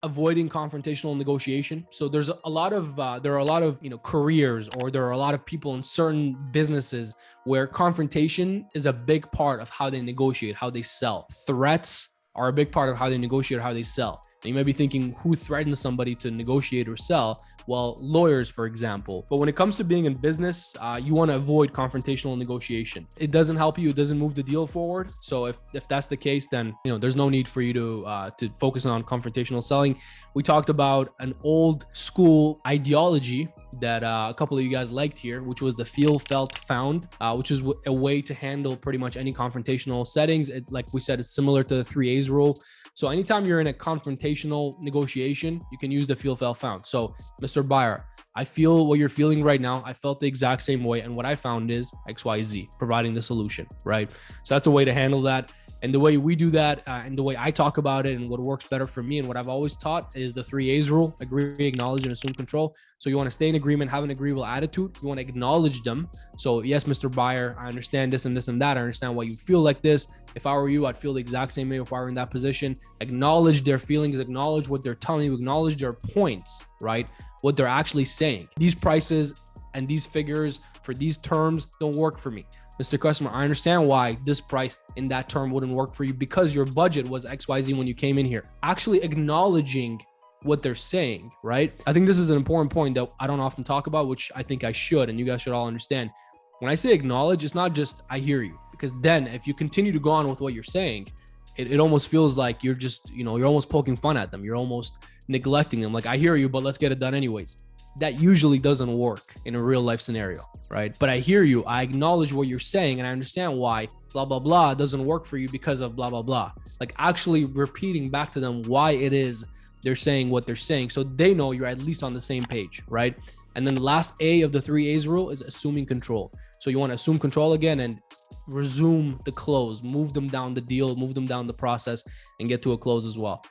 avoiding confrontational negotiation. So there's a lot of there are a lot of careers, or there are a lot of people in certain businesses where confrontation is a big part of how they negotiate, how they sell. Threats are a big part of how they negotiate, how they sell. And you might be thinking, who threatens somebody to negotiate or sell? Well, lawyers, for example. But when it comes to being in business, you want to avoid confrontational negotiation. It doesn't help you. It doesn't move the deal forward. So if that's the case, then there's no need for you to focus on confrontational selling. We talked about an old school ideology that a couple of you guys liked here, which was the feel, felt, found, which is a way to handle pretty much any confrontational settings. Like we said, it's similar to the 3A's rule. So anytime you're in a confrontational negotiation, you can use the feel, felt, found. So Mr. Buyer, I feel what you're feeling right now. I felt the exact same way. And what I found is XYZ, providing the solution, right? So that's a way to handle that. And the way we do that and the way I talk about it and what works better for me and what I've always taught is the 3A's rule: agree, acknowledge, and assume control. So you want to stay in agreement, have an agreeable attitude. You want to acknowledge them. So yes, Mr. Buyer, I understand this and this and that. I understand why you feel like this. If I were you, I'd feel the exact same way if I were in that position. Acknowledge their feelings, acknowledge what they're telling you, acknowledge their points, right? What they're actually saying. These prices and these figures for these terms don't work for me. Mr. Customer, I understand why this price in that term wouldn't work for you because your budget was XYZ when you came in here. Actually acknowledging what they're saying, right? I think this is an important point that I don't often talk about, which I think I should, and you guys should all understand. When I say acknowledge, it's not just I hear you, because then if you continue to go on with what you're saying, it almost feels like you're just, you're almost poking fun at them. You're almost neglecting them. Like, I hear you, but let's get it done anyways. That usually doesn't work in a real life scenario, right? But I hear you, I acknowledge what you're saying, and I understand why blah, blah, blah doesn't work for you because of blah, blah, blah. Like actually repeating back to them why it is they're saying what they're saying, so they know you're at least on the same page, right? And then the last A of the 3A's rule is assuming control. So you want to assume control again and resume the close, move them down the deal, move them down the process, and get to a close as well.